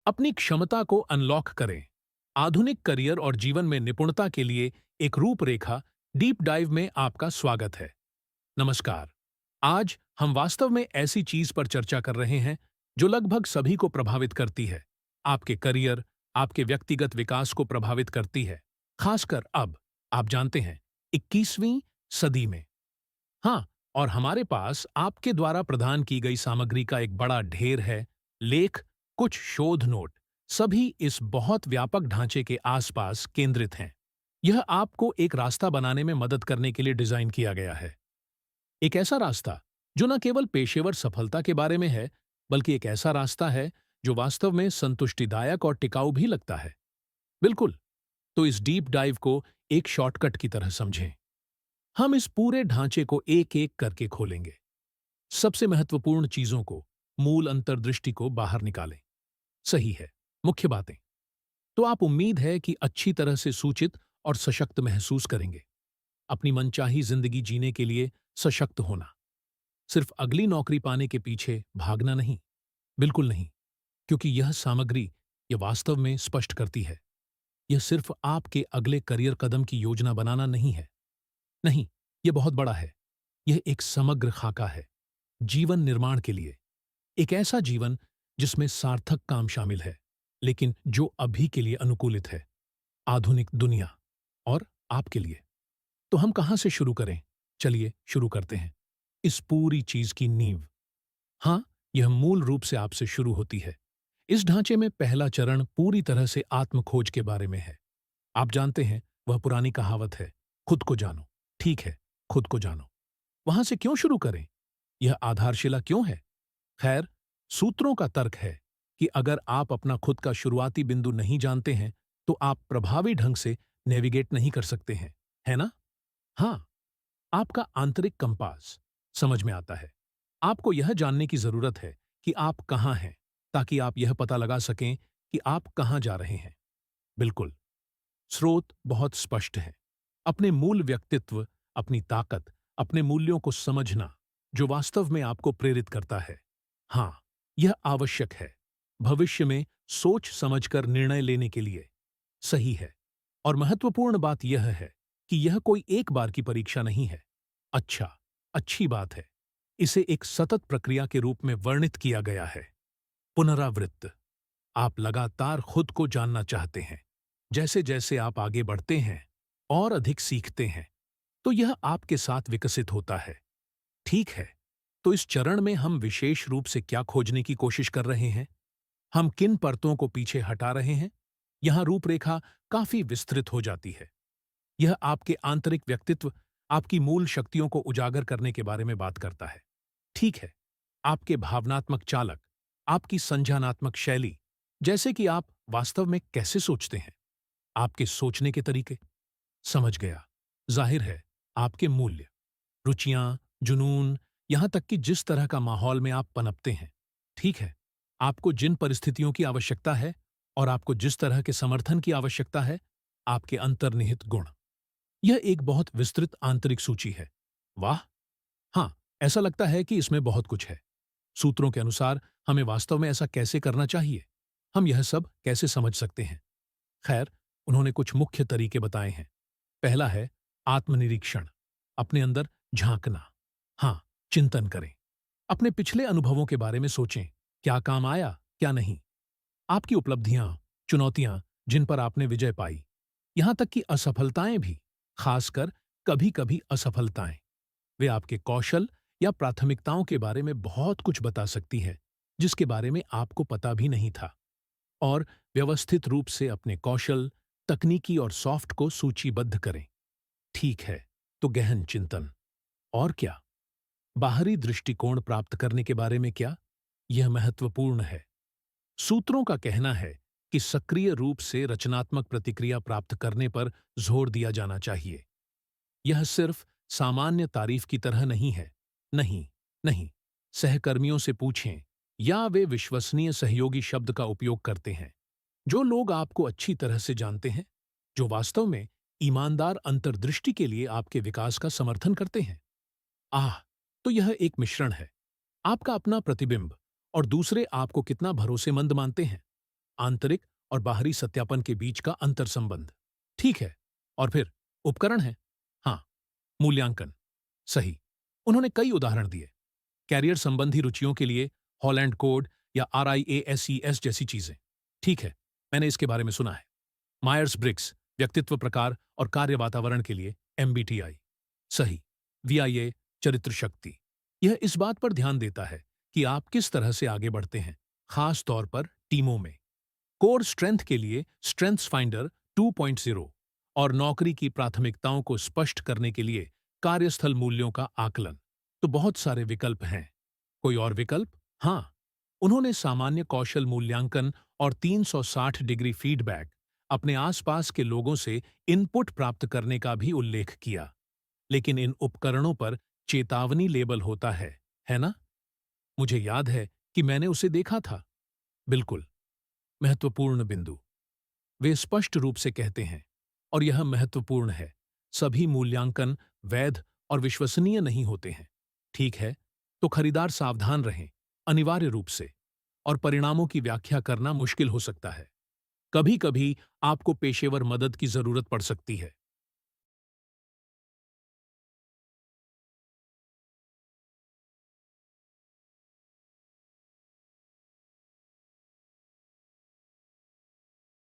अपनी क्षमता को अनलॉक करें। आधुनिक करियर और जीवन में निपुणता के लिए एक रूपरेखा डीप डाइव में आपका स्वागत है। नमस्कार। आज हम वास्तव में ऐसी चीज पर चर्चा कर रहे हैं जो लगभग सभी को प्रभावित करती है। आपके करियर, आपके व्यक्तिगत विकास को प्रभावित करती है। खासकर अब, आप जानते हैं, 21वीं सदी में। हाँ, और हमारे पास आपके द्वारा प्रदान की गई सामग्री का एक बड़ा ढेर है। लेख, कुछ शोध नोट, सभी इस बहुत व्यापक ढांचे के आसपास केंद्रित हैं। यह आपको एक रास्ता बनाने में मदद करने के लिए डिजाइन किया गया है। एक ऐसा रास्ता जो न केवल पेशेवर सफलता के बारे में है, बल्कि एक ऐसा रास्ता है जो वास्तव में संतुष्टिदायक और टिकाऊ भी लगता है। बिल्कुल। तो इस डीप डाइव को एक शॉर्टकट की तरह समझें। हम इस पूरे ढांचे को एक एक करके खोलेंगे। सबसे महत्वपूर्ण चीजों को, मूल अंतर्दृष्टि को बाहर निकालें। सही है, मुख्य बातें। तो आप उम्मीद है कि अच्छी तरह से सूचित और सशक्त महसूस करेंगे। अपनी मनचाही जिंदगी जीने के लिए सशक्त होना। सिर्फ अगली नौकरी पाने के पीछे भागना नहीं। बिल्कुल नहीं। क्योंकि यह सामग्री, यह वास्तव में स्पष्ट करती है। यह सिर्फ आपके अगले करियर कदम की योजना बनाना नहीं है। नहीं, यह बहुत बड़ा है। यह एक समग्र खाका है। जीवन निर्माण के लिए। एक ऐसा जीवन जिसमें सार्थक काम शामिल है, लेकिन जो अभी के लिए अनुकूलित है। आधुनिक दुनिया और आपके लिए। तो हम कहां से शुरू करें? चलिए शुरू करते हैं। इस पूरी चीज की नींव। हाँ, यह मूल रूप से आपसे शुरू होती है। इस ढांचे में पहला चरण पूरी तरह से आत्मखोज के बारे में है। आप जानते हैं, वह पुरानी कहावत है, खुद को जानो। ठीक है, खुद को जानो। वहां से क्यों शुरू करें? यह आधारशिला क्यों है? खैर, सूत्रों का तर्क है कि अगर आप अपना खुद का शुरुआती बिंदु नहीं जानते हैं, तो आप प्रभावी ढंग से नेविगेट नहीं कर सकते हैं, है ना? हाँ, आपका आंतरिक कंपास समझ में आता है। आपको यह जानने की जरूरत है कि आप कहाँ हैं, ताकि आप यह पता लगा सकें कि आप कहाँ जा रहे हैं। बिल्कुल। स्रोत बहुत स्पष्ट है। अपने मूल व्यक्तित्व, अपनी ताकत, अपने मूल्यों को समझना, जो वास्तव में आपको प्रेरित करता है। हाँ, यह आवश्यक है। भविष्य में सोच समझकर निर्णय लेने के लिए। सही है। और महत्वपूर्ण बात यह है कि यह कोई एक बार की परीक्षा नहीं है। अच्छा, अच्छी बात है। इसे एक सतत प्रक्रिया के रूप में वर्णित किया गया है। पुनरावृत्त। आप लगातार खुद को जानना चाहते हैं। जैसे जैसे आप आगे बढ़ते हैं और अधिक सीखते हैं, तो यह आपके साथ विकसित होता है। ठीक है। तो इस चरण में हम विशेष रूप से क्या खोजने की कोशिश कर रहे हैं? हम किन परतों को पीछे हटा रहे हैं? यहां रूपरेखा काफी विस्तृत हो जाती है। यह आपके आंतरिक व्यक्तित्व, आपकी मूल शक्तियों को उजागर करने के बारे में बात करता है। ठीक है। आपके भावनात्मक चालक, आपकी संज्ञानात्मक शैली, जैसे कि आप वास्तव में कैसे सोचते हैं, आपके सोचने के तरीके। समझ गया। जाहिर है, आपके मूल्य, रुचियां, जुनून, यहां तक कि जिस तरह का माहौल में आप पनपते हैं। ठीक है। आपको जिन परिस्थितियों की आवश्यकता है और आपको जिस तरह के समर्थन की आवश्यकता है, आपके अंतर्निहित गुण। यह एक बहुत विस्तृत आंतरिक सूची है। वाह। हाँ, ऐसा लगता है कि इसमें बहुत कुछ है। सूत्रों के अनुसार हमें वास्तव में ऐसा कैसे करना चाहिए? हम यह सब कैसे समझ सकते हैं? खैर, उन्होंने कुछ मुख्य तरीके बताए हैं। पहला है आत्मनिरीक्षण। अपने अंदर झांकना। हाँ, चिंतन करें। अपने पिछले अनुभवों के बारे में सोचें। क्या काम आया, क्या नहीं। आपकी उपलब्धियां, चुनौतियां, जिन पर आपने विजय पाई। यहां तक कि असफलताएं भी, खासकर कभी-कभी असफलताएं। वे आपके कौशल या प्राथमिकताओं के बारे में बहुत कुछ बता सकती है, जिसके बारे में आपको पता भी नहीं था। और व्यवस्थित रूप से अपने कौशल, तकनीकी और सॉफ्ट को सूचीबद्ध करें। ठीक है। तो गहन चिंतन। और क्या? बाहरी दृष्टिकोण प्राप्त करने के बारे में क्या? यह महत्वपूर्ण है। सूत्रों का कहना है कि सक्रिय रूप से रचनात्मक प्रतिक्रिया प्राप्त करने पर जोर दिया जाना चाहिए। यह सिर्फ सामान्य तारीफ की तरह नहीं है। नहीं, नहीं। सहकर्मियों से पूछें, या वे विश्वसनीय सहयोगी शब्द का उपयोग करते हैं। जो लोग आपको अच्छी तरह से जानते हैं, जो वास्तव में ईमानदार अंतर्दृष्टि के लिए आपके विकास का समर्थन करते हैं। आह, तो यह एक मिश्रण है। आपका अपना प्रतिबिंब और दूसरे आपको कितना भरोसेमंद मानते हैं। आंतरिक और बाहरी सत्यापन के बीच का अंतर संबंध। ठीक है। और फिर उपकरण है। हाँ, मूल्यांकन। सही। उन्होंने कई उदाहरण दिए। कैरियर संबंधी रुचियों के लिए हॉलैंड कोड या RIASES जैसी चीजें। ठीक है, मैंने इसके बारे में सुना है। मायर्स ब्रिक्स व्यक्तित्व प्रकार और कार्य वातावरण के लिए MBTI। सही। VIA चरित्र शक्ति। यह इस बात पर ध्यान देता है कि आप किस तरह से आगे बढ़ते हैं, खास तौर पर टीमों में। कोर स्ट्रेंथ के लिए स्ट्रेंथ्स फाइंडर 2.0 और नौकरी की प्राथमिकताओं को स्पष्ट करने के लिए कार्यस्थल मूल्यों का आकलन। तो बहुत सारे विकल्प हैं। कोई और विकल्प? हाँ, उन्होंने सामान्य कौशल मूल्यांकन और 360 डिग्री फीडबैक, अपने आसपास के लोगों से इनपुट प्राप्त करने का भी उल्लेख किया। लेकिन इन उपकरणों पर चेतावनी लेबल होता है ना? मुझे याद है कि मैंने उसे देखा था। बिल्कुल। महत्वपूर्ण बिंदु। वे स्पष्ट रूप से कहते हैं, और यह महत्वपूर्ण है, सभी मूल्यांकन वैध और विश्वसनीय नहीं होते हैं। ठीक है, तो खरीदार सावधान रहें, अनिवार्य रूप से। और परिणामों की व्याख्या करना मुश्किल हो सकता है। कभी-कभी आपको पेशेवर मदद की जरूरत पड़ सकती है।